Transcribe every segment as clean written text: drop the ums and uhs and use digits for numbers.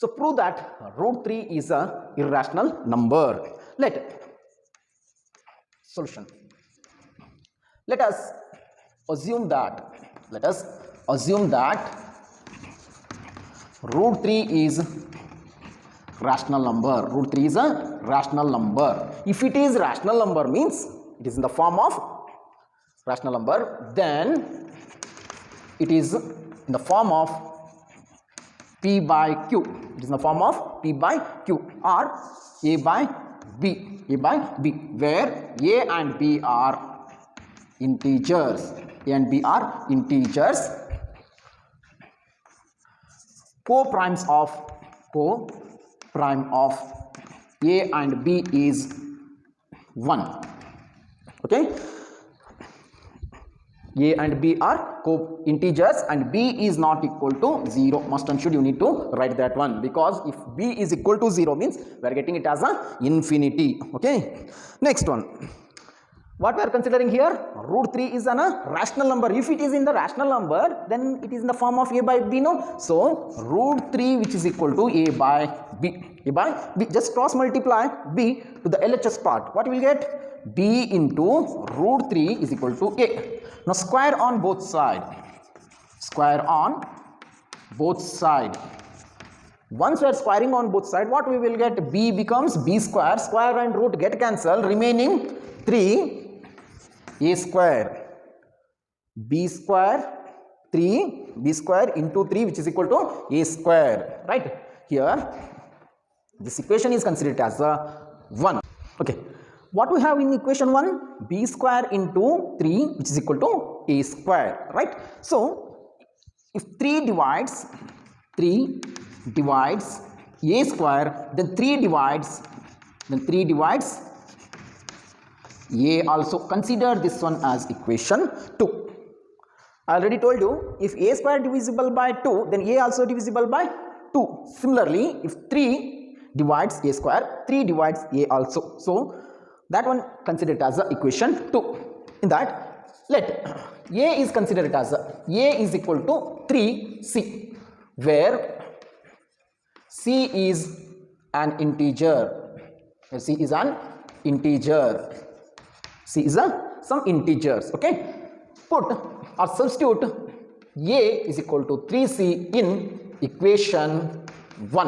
So prove that root 3 is a irrational number. Solution. Let us assume that root 3 is rational number. Root 3 is a rational number. If it is rational number, means it is in the form of rational number, then it is in the form of P by Q. It is in the form of P by Q or A by B. A by B, where A and B are integers. A and B are integers. Co-prime of A and B is 1. Okay. A and B are co-integers and B is not equal to 0. Must and should you need to write that one, because if B is equal to 0 means we are getting it as a infinity. Okay. Next one. What we are considering here, root 3 is a rational number. If it is in the rational number, then it is in the form of A by B, no? So root 3 which is equal to A by B. A by B. Just cross multiply B to the LHS part. What you will get? B into root 3 is equal to A. Now square on both sides. Square on both sides. Once we are squaring on both sides, what we will get? B becomes B square. Square and root get cancelled. Remaining 3 A square. B square 3 B square into 3 which is equal to A square. Right? Here this equation is considered as a 1. Okay. What we have in equation 1? B square into 3 which is equal to A square, right? So if 3 divides A square, then 3 divides A also. Consider this one as equation 2. I already told you, if A square divisible by 2, then A also divisible by 2. Similarly, if 3 divides A square, 3 divides A also. So that one considered as equation 2. In that, let A is considered as A is equal to 3C, where C is an integer. C is an integer. C is some integers. Okay. Put or substitute A is equal to 3C in equation 1.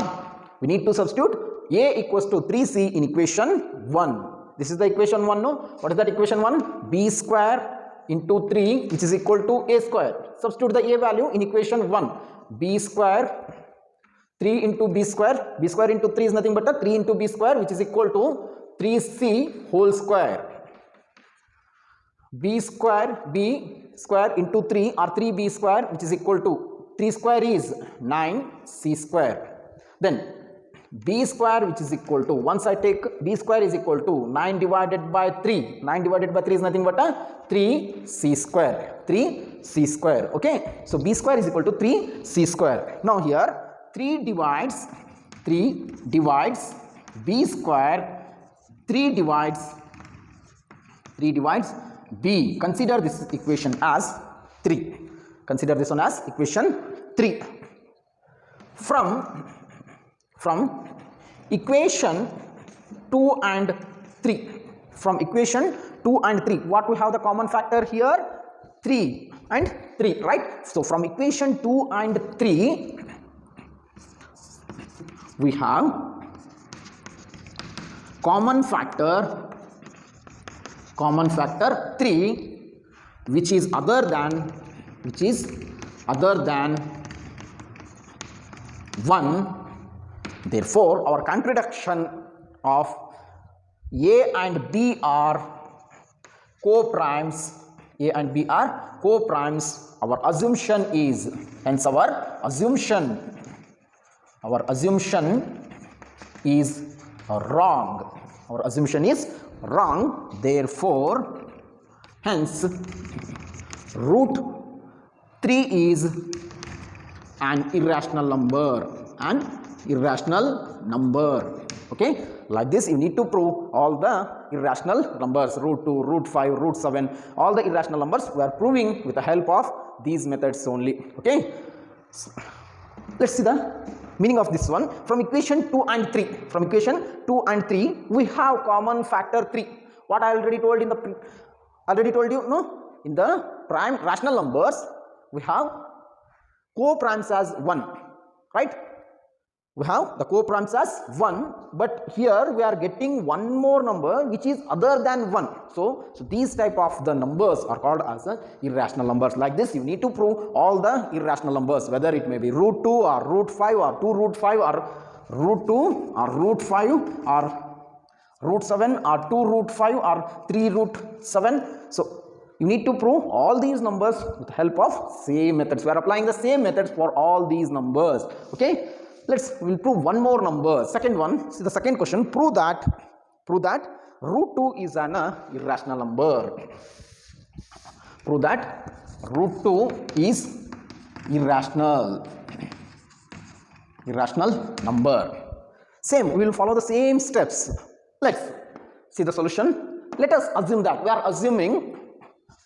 We need to substitute A equals to 3C in equation 1. This is the equation 1, no? What is that equation 1? B square into 3 which is equal to A square. Substitute the A value in equation 1. B square 3 into B square. B square into 3 is nothing but a 3 into B square which is equal to 3C whole square. B square into 3 or 3B square which is equal to 3 square is 9C square. Then B square which is equal to, once I take B square is equal to 9 divided by 3. 9 divided by 3 is nothing but a 3C square. 3C square. Okay. So B square is equal to 3C square. Now here 3 divides B square. 3 divides B. Consider this equation as 3. Consider this one as equation 3. From equation 2 and 3. From equation 2 and 3. What we have the common factor here? 3 and 3, right? So from equation 2 and 3, we have common factor 3, which is other than 1. Therefore, our contradiction of A and B are co-primes. A and B are co-primes. Our assumption is, hence our assumption is wrong. Our assumption is wrong. Therefore, hence root 3 is an irrational number. Okay, like this you need to prove all the irrational numbers, root 2, root 5, root 7, all the irrational numbers we are proving with the help of these methods only. Okay, so let's see the Meaning of this one, from equation 2 and 3, from equation 2 and 3, we have common factor 3. What I already told in the already told you, no, in the prime rational numbers we have co-primes as 1, right? We have the co-primes as 1, but here we are getting one more number which is other than 1. So these type of the numbers are called as irrational numbers. Like this, you need to prove all the irrational numbers, whether it may be root 2 or root 5 or 2 root 5 or root 2 or root 5 or root 7 or 2 root 5 or 3 root 7. So you need to prove all these numbers with the help of same methods. We are applying the same methods for all these numbers. Okay, we'll prove one more number. Second one, see the second question, prove that root 2 is an irrational number. Prove that root 2 is irrational number. Same, we will follow the same steps. Let's see the solution. Let us assume that we are assuming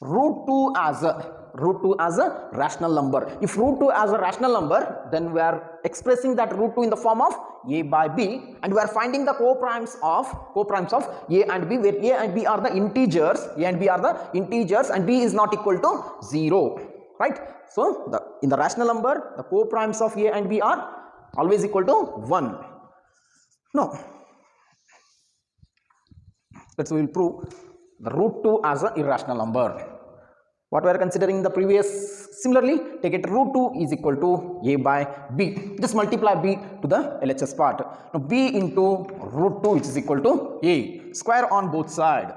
root 2 as a rational number. If root 2 as a rational number, then we are expressing that root 2 in the form of a by b, and we are finding the co-primes of a and b, where a and b are the integers, and b is not equal to 0, right? So in the rational number, the co-primes of a and b are always equal to 1. Now we will prove the root 2 as an irrational number. What we are considering in the previous, similarly, take it root 2 is equal to a by b. Just multiply b to the LHS part. Now b into root 2, which is equal to a. Square on both sides.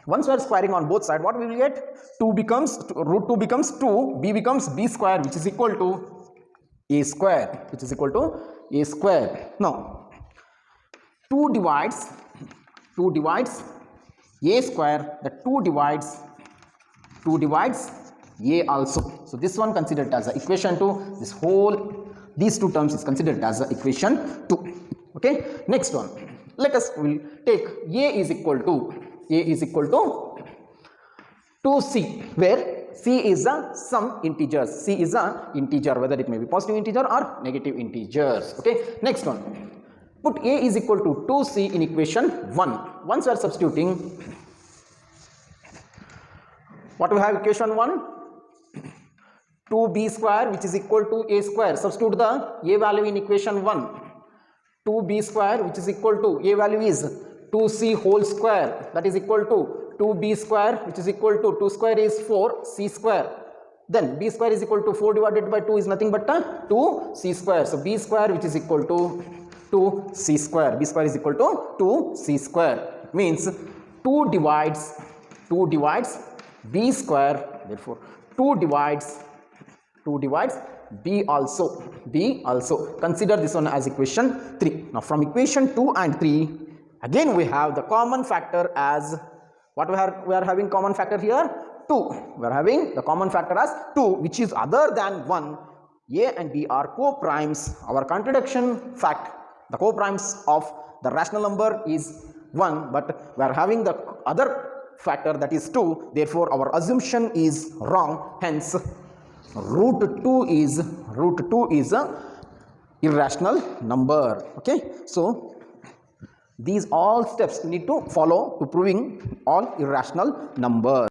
Once we are squaring on both sides, what we will get? Root 2 becomes 2, b becomes b square, which is equal to a square, Now 2 divides a square, the 2 divides a also. So this one considered as equation 2, these two terms is considered as equation 2. Okay, next one, we'll take a is equal to 2c, where c is some integers. C is a integer, whether it may be positive integer or negative integers. Okay, next one, put a is equal to 2c in equation 1. Once we are substituting, what we have equation 1? 2b square, which is equal to a square. Substitute the a value in equation 1. 2b square, which is equal to a value is 2c whole square, that is equal to 2b square, which is equal to 2 square is 4, c square. Then b square is equal to 4 divided by 2 is nothing but 2c square. So b square, which is equal to 2c square. B square is equal to 2c square. Means 2 divides b square. Therefore 2 divides b also. Consider this one as equation 3. Now from equation 2 and 3, again we have the common factor as what we are having common factor here 2. We are having the common factor as 2, which is other than 1. A and b are co-primes. Our contradiction fact, the co-primes of the rational number is 1, but we are having the other factor, that is 2. Therefore our assumption is wrong. Hence root 2 is a irrational number. Okay, so these all steps you need to follow to proving all irrational numbers.